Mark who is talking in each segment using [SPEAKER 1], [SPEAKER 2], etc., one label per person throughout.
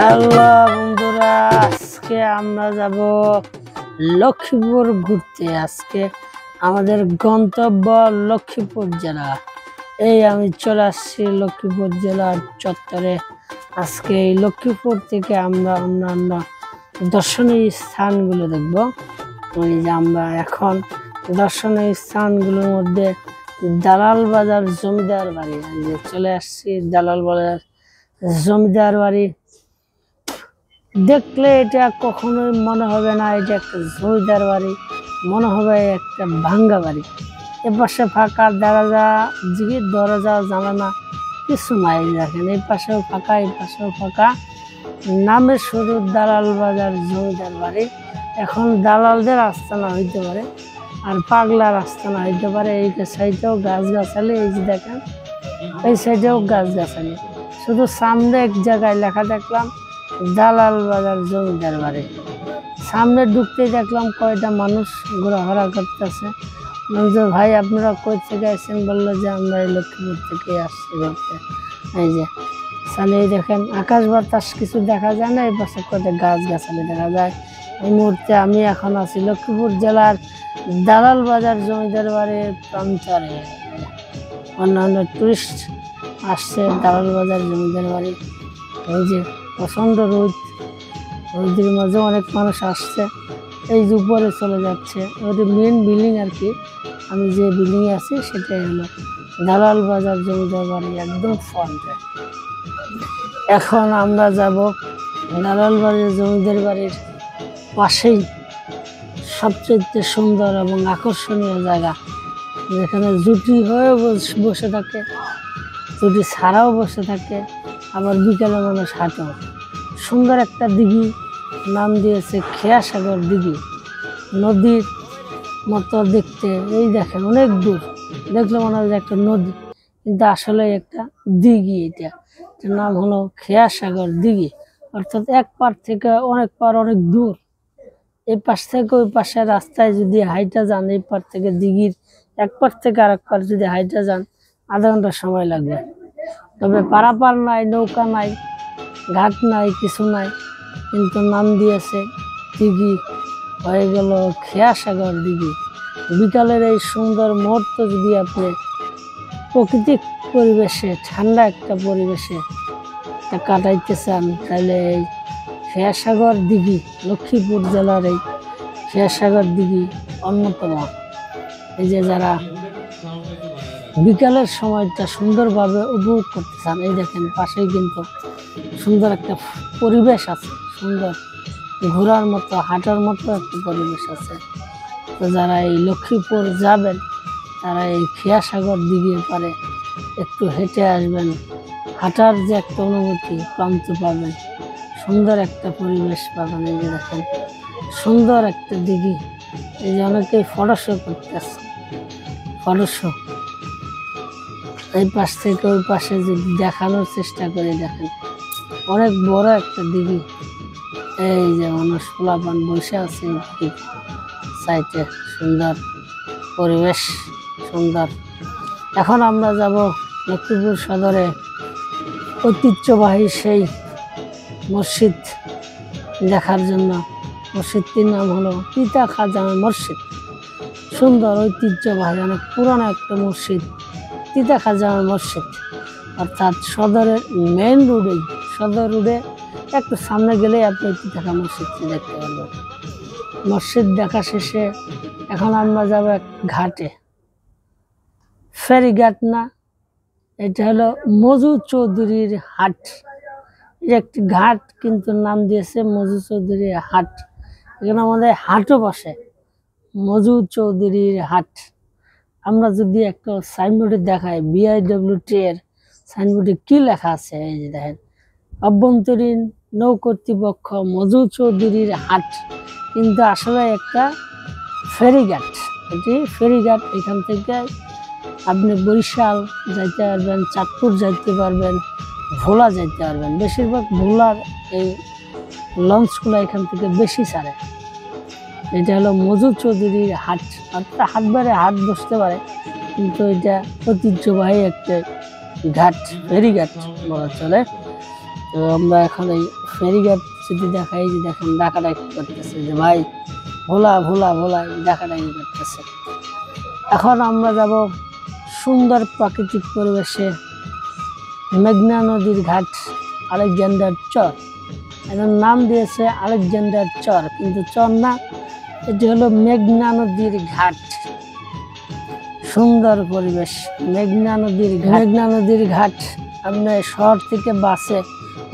[SPEAKER 1] Hello বন্ধুরা, আজকে আমরা যাব লক্ষ্মীপুর ঘুরতে। আজকে আমাদের গন্তব্য লক্ষ্মীপুর জেলা। আমি চলে আসছি লক্ষ্মীপুর জেলার চত্বরে। আজকে এই লক্ষ্মীপুর থেকে আমরা অন্যান্য দর্শনীয় স্থানগুলো দেখব। আমরা এখন দর্শনীয় স্থানগুলোর মধ্যে দালাল বাজার জমিদার বাড়ি চলে আসছি। দালাল বাজার জমিদার বাড়ি দেখলে এটা কখনোই মনে হবে না এটা একটা জমিদার বাড়ি, মনে হবে একটা ভাঙ্গা বাড়ি। এপাশে ফাঁকা দরজা জানালা কিছু নাই। দেখেন এই পাশেও ফাঁকা, এই পাশেও ফাঁকা। নামে শুধু দালাল বাজার জমিদার বাড়ি। এখন দালালদের আস্তানা হইতে পারে, আর পাগলার আস্তানা হইতে পারে। এই সাইডেও গাছগাছালি, এই যে দেখেন এই সাইডেও গাছগাছালি। শুধু সামনে এক জায়গায় লেখা দেখলাম দালাল বাজার জমিদার বাড়ি। সামনে ঢুকতেই দেখলাম কয়টা মানুষ ঘোরাফেরা করতেছে। ভাই আপনারা কই থেকে আসছেন? বললো যে আমরা এই লক্ষ্মীপুর থেকে আসছি ঘুরতে। এই যে সামনে দেখেন আকাশ বাতাস কিছু দেখা যায় না, এই পাশে কয়টা গাছগাছালি দেখা যায়। এই মুহূর্তে আমি এখন আছি লক্ষ্মীপুর জেলার দালাল বাজার জমিদার বাড়ির প্রান্তরে। অন্যান্য টুরিস্ট আসছে দালাল বাজার জমিদার বাড়ি। এই যে প্রচণ্ড রোদের মাঝে অনেক মানুষ আসছে। এই যে উপরে চলে যাচ্ছে, ওদের মেন বিল্ডিং আর কি। আমি যে বিল্ডিংয়ে আছি সেটাই হলো দালাল বাজার জমিদার বাড়ি, একদম ফ্রন্টে। এখন আমরা যাব দালাল বাজার জমিদার বাড়ির পাশেই সবচেয়ে সুন্দর এবং আকর্ষণীয় জায়গা, যেখানে জুটি হয়েও বসে থাকে, জুটি ছাড়াও বসে থাকে, আবার বিকেলে মানুষ হাঁটো। সুন্দর একটা দিঘি, নাম দিয়েছে খেয়াসাগর দিঘি। নদীর মতো দেখতে, এই দেখেন অনেক দূর দেখলে মনে হয় একটা নদী, কিন্তু আসলে একটা দিঘি। এটার নাম হলো খেয়াসাগর দিঘি। অর্থাৎ এক পার থেকে অনেক পার, অনেক দূর। এই পাশ থেকে ওই পাশের রাস্তায় যদি হাইটা যান, এই পার থেকে দিঘির এক পার থেকে আরেক পার যদি হাইটা যান, আধা ঘন্টা সময় লাগবে। তবে পারাপার নাই, নৌকা নাই, ঘাট নাই, কিছু নাই, কিন্তু নাম দিয়েছে দিঘি, হয়ে গেল খেয়াসাগর দিঘি। বিকালের এই সুন্দর মুহূর্ত যদি আপনি প্রাকৃতিক পরিবেশে, ঠান্ডা একটা পরিবেশে কাটাইতে চান, তাহলে এই খেয়াসাগর দিঘি, লক্ষ্মীপুর জেলার এই খেয়াসাগর দিঘি অন্যতম। এই যে যারা বিকালের সময়টা সুন্দরভাবে উপভোগ করতে চান, এই দেখেন পাশেই কিন্তু সুন্দর একটা পরিবেশ আছে, সুন্দর ঘোরার মতো, হাঁটার মতো একটা পরিবেশ আছে। তো যারা এই লক্ষ্মীপুর যাবেন, তারা এই খেয়াসাগর দিঘির পারে একটু হেঁটে আসবেন। হাঁটার যে একটা অনুভূতি, ক্লান্ত পাবেন, সুন্দর একটা পরিবেশ পাবেন। এই যে দেখেন সুন্দর একটা দিঘি। এই যে অনেকেই ফটোশো করতেছে, ফটোশো। এই পাশ থেকে ওই পাশে যদি দেখানোর চেষ্টা করে, দেখেন অনেক বড় একটা দিঘি। এই যে মানুষ পোলাপান বসে আছে সাইডে, সুন্দর পরিবেশ, সুন্দর। এখন আমরা যাব লক্ষ্মীপুর সদরে ঐতিহ্যবাহী সেই মসজিদ দেখার জন্য। মসজিদটির নাম হলো পিতা খাজা মসজিদ। সুন্দর ঐতিহ্যবাহী, অনেক পুরানো একটা মসজিদ, পিতা খাজা মসজিদ। অর্থাৎ সদরের মেন রোডেই, সদর রোডে একটু সামনে গেলেই আপনি পিতা খাজা মসজিদটি দেখতে পারবেন। মসজিদ দেখা শেষে এখন আমরা যাব এক ঘাটে। ফেরিঘাট না, এটা হলো মজু চৌধুরীর হাট। একটি ঘাট, কিন্তু নাম দিয়েছে মজু চৌধুরীর হাট। এখানে আমাদের হাটও বসে, মজু চৌধুরীর হাট। আমরা যদি একটা সাইনবোর্ডে দেখাই, BIWT এর সাইনবোর্ডে কি লেখা আছে, এই যে দেখেন অভ্যন্তরীণ নৌ কর্তৃপক্ষ মজু চৌধুরীর হাট, কিন্তু আসলে একটা ফেরিঘাট। এটি ফেরিঘাট। এখান থেকে আপনি বরিশাল যাইতে পারবেন, চাঁদপুর যাইতে পারবেন, ভোলা যাইতে পারবেন। বেশিরভাগ ভোলার এই লঞ্চগুলো এখান থেকে বেশি ছাড়ে। এটা হলো মজু চৌধুরীর হাট। অর্থাৎ হাটবারে হাট বসতে পারে, কিন্তু এটা ঐতিহ্যবাহী একটা ঘাট, ফেরিঘাট বলা চলে। তো আমরা এখন এই ফেরিঘাট যদি দেখাই, যে দেখেন ডাকাডাকি করতেছে যে ভাই ভোলা ভোলা ভোলা, ডাকাডাকি করতেছে। এখন আমরা যাব সুন্দর প্রাকৃতিক পরিবেশে মেঘনা নদীর ঘাট, আলেকজান্ডার চর। এটার নাম দিয়েছে আলেকজান্ডার চর, কিন্তু চর না, এটি হলো মেঘনা নদীর ঘাট। সুন্দর পরিবেশ, মেঘনা নদীর ঘাট। আপনি শহর থেকে বাসে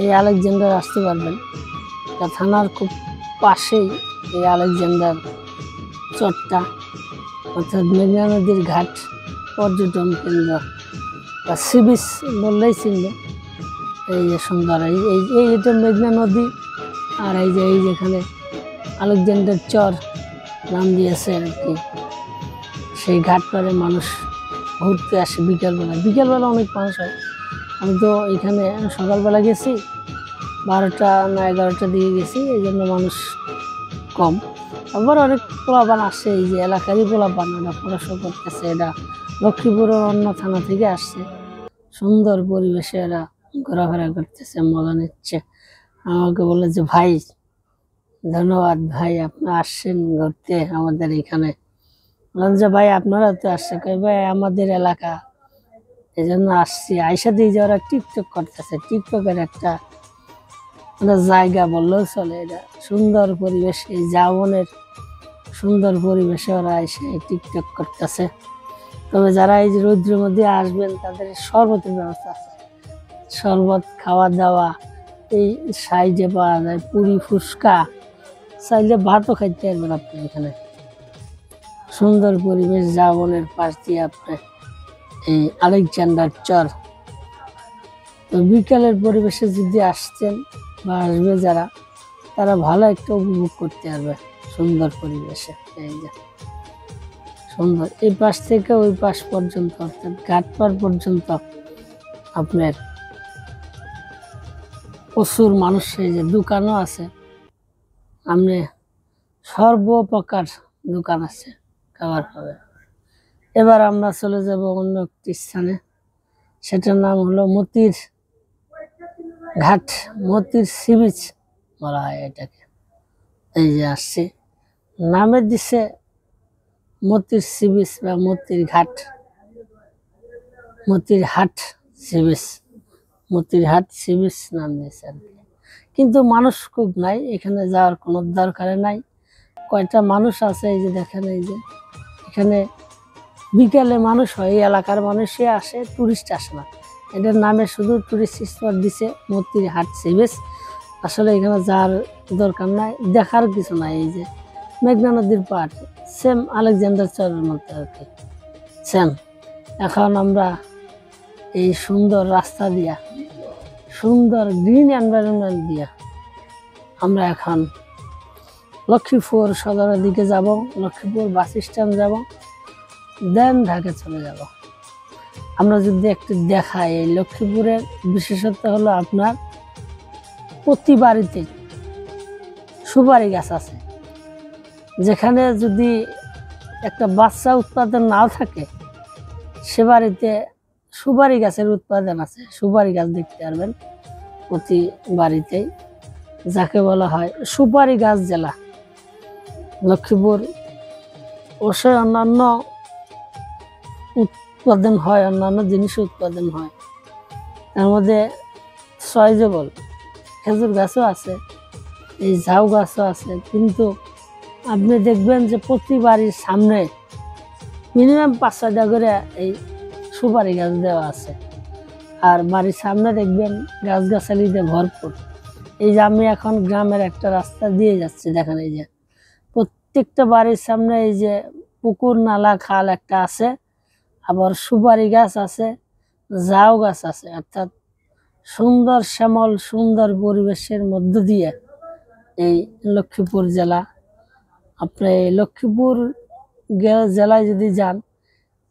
[SPEAKER 1] এই আলেকজান্ডার আসতে পারবেন। থানার খুব পাশেই এই আলেকজান্ডার চরটা, অর্থাৎ মেঘনা নদীর ঘাট পর্যটন কেন্দ্র বা সি বিচ বললেই চিনবে। এই যে সুন্দর, এই এটা মেঘনা নদী, আর এই যে যেখানে আলেকজান্ডার চর নাম দিয়েছে আর কি, সেই ঘাট পারে মানুষ ঘুরতে আসে বিকেলবেলা অনেক মানুষ হয়। আমি তো এখানে সকালবেলা গেছি, 12টা না 11টার দিকে গেছি, এই জন্য মানুষ কম। আবার অনেক পোলাপান আসছে, এই যে এলাকারই পোলাপান, ওরা পড়াশোনা করতেছে, এটা লক্ষ্মীপুরের অন্য থানা থেকে আসছে। সুন্দর পরিবেশে এরা ঘোরাফেরা করতেছে, মজা নিচ্ছে। আমাকে বলে যে ভাই ধন্যবাদ ভাই, আপনি আসছেন ঘুরতে আমাদের এখানে। বললাম যে ভাই আপনারা তো আসছে, কই ভাই আমাদের এলাকা, এই জন্য আসছি। আইসা দিয়ে যে ওরা টিকটক করতেছে, টিকটকের একটা জায়গা বললেও চলে। এটা সুন্দর পরিবেশ, এই জাবনের সুন্দর পরিবেশে ওরা এসে টিকটক করতেছে। তবে যারা এই যে রৌদ্রের মধ্যে আসবেন তাদের শরবতের ব্যবস্থা আছে, শরবত খাওয়া দাওয়া এই সাইডে পাওয়া যায়, পুরি ফুচকা, চাইলে ভাতও খাইতে পারবেন আপনি এখানে। সুন্দর পরিবেশ, জাবনের পাশ দিয়ে আপনি এই আলেকজান্ডার চর। তো বিকালের পরিবেশে যদি আসছেন বা আসবে যারা, তারা ভালো একটা উপভোগ করতে পারবে সুন্দর পরিবেশে। এই যে সুন্দর, এই পাশ থেকে ওই পাশ পর্যন্ত, অর্থাৎ ঘাটপাড় পর্যন্ত আপনার প্রচুর মানুষ, এই যে দোকানও আছে, আপনি সর্বপ্রকার দোকান আছে, খাবার পাবে। এবার আমরা চলে যাব অন্য একটি স্থানে, সেটার নাম হলো মতির ঘাট, মতির সি বিচ বলা হয় এটাকে। এই যে আসছি, নামে দিছে মতির সি বিচ বা মতির ঘাট, মতির হাট সি বিচ, মতির হাট সি বিচ নাম দিয়েছে আর কি। কিন্তু মানুষ খুব নাই, এখানে যাওয়ার কোনো দরকার নাই। কয়টা মানুষ আছে, এই যে দেখেন, এই যে এখানে বিকেলে মানুষ হয়, এই এলাকার মানুষই আসে, টুরিস্ট আসে না। এটার নামে শুধু টুরিস্ট স্পট দিছে মতির হাট সি বিচ। আসলে এখানে যাওয়ার দরকার নাই, দেখার কিছু নাই। এই যে মেঘনা নদীর পাড়, সেম আলেকজান্ডার চরের মধ্যে আর কি, সেম। এখন আমরা এই সুন্দর রাস্তা দিয়া, সুন্দর গ্রিন এনভায়রনমেন্ট দিয়া আমরা এখন লক্ষ্মীপুর সদরের দিকে যাব, লক্ষ্মীপুর বাস স্ট্যান্ড যাব, দেন ঢাকা চলে যাব। আমরা যদি একটু দেখাই, এই লক্ষ্মীপুরের বিশেষত্ব হলো আপনার প্রতি বাড়িতে সুপারি গাছ আছে। যেখানে যদি একটা বাচ্চা উৎপাদন নাও থাকে, সে বাড়িতে সুপারি গাছের উৎপাদন আছে। সুপারি গাছ দেখতে পারবেন প্রতি বাড়িতেই, যাকে বলা হয় সুপারি গাছ জেলা লক্ষ্মীপুর। অবশ্যই অন্যান্য উৎপাদন হয়, অন্যান্য জিনিস উৎপাদন হয়, তার মধ্যে সয়জবল খেজুর গাছও আছে, এই ঝাউ গাছও আছে। কিন্তু আপনি দেখবেন যে প্রতি বাড়ির সামনে মিনিমাম 5-6টা করে এই সুপারি গাছ দেওয়া আছে, আর বাড়ির সামনে দেখবেন গাছগাছালি দিয়ে ভরপুর। এই যে আমি এখন গ্রামের একটা রাস্তা দিয়ে যাচ্ছি, দেখেন এই যে প্রত্যেকটা বাড়ির সামনে এই যে পুকুর নালা খাল একটা আছে, আবার সুপারি গাছ আছে, ঝাউ গাছ আছে। অর্থাৎ সুন্দর শ্যামল সুন্দর পরিবেশের মধ্য দিয়ে এই লক্ষ্মীপুর জেলা। আপনি লক্ষ্মীপুর জেলায় যদি যান,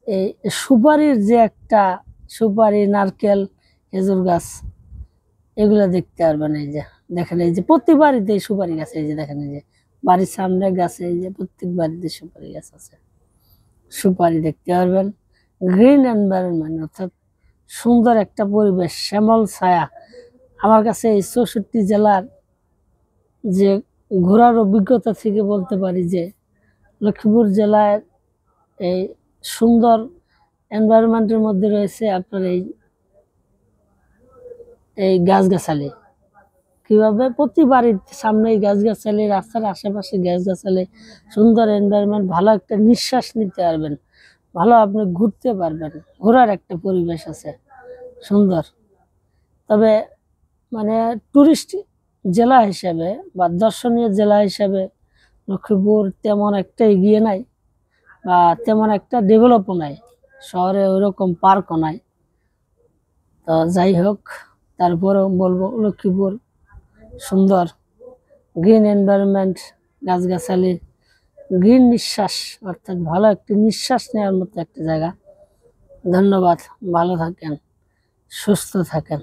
[SPEAKER 1] এই সুপারির যে একটা সুপারি, নারকেল, খেজুর গাছ, এগুলো দেখতে পারবেন। এই যে দেখেন, এই যে প্রতি বাড়িতে সুপারি গাছ, এই যে দেখেন, এই যে বাড়ির সামনে গাছে, এই যে প্রত্যেক বাড়িতে সুপারি গাছ আছে, সুপারি দেখতে পারবেন। গ্রিন এনভায়রনমেন্ট, অর্থাৎ সুন্দর একটা পরিবেশ, শ্যামল ছায়া। আমার কাছে এই 64 জেলার যে ঘোরার অভিজ্ঞতা থেকে বলতে পারি যে লক্ষ্মীপুর জেলায় এই সুন্দর এনভায়রনমেন্টের মধ্যে রয়েছে আপনার এই গাছগাছালি। কিভাবে প্রতি বাড়ির সামনেই গাছগাছালি, রাস্তার আশেপাশে গাছগাছালি, সুন্দর এনভায়রনমেন্ট, ভালো একটা নিঃশ্বাস নিতে পারবেন, ভালো আপনি ঘুরতে পারবেন, ঘোরার একটা পরিবেশ আছে সুন্দর। তবে মানে টুরিস্ট জেলা হিসেবে বা দর্শনীয় জেলা হিসেবে লক্ষ্মীপুর তেমন একটা এগিয়ে নাই বা তেমন একটা ডেভেলপও নাই, শহরে ওইরকম পার্কও নাই। তো যাই হোক, তারপরেও বলবো লক্ষ্মীপুর সুন্দর, গ্রিন এনভায়রনমেন্ট, গাছগাছালি, গ্রিন নিঃশ্বাস, অর্থাৎ ভালো একটি নিঃশ্বাস নেওয়ার মতো একটা জায়গা। ধন্যবাদ, ভালো থাকেন, সুস্থ থাকেন।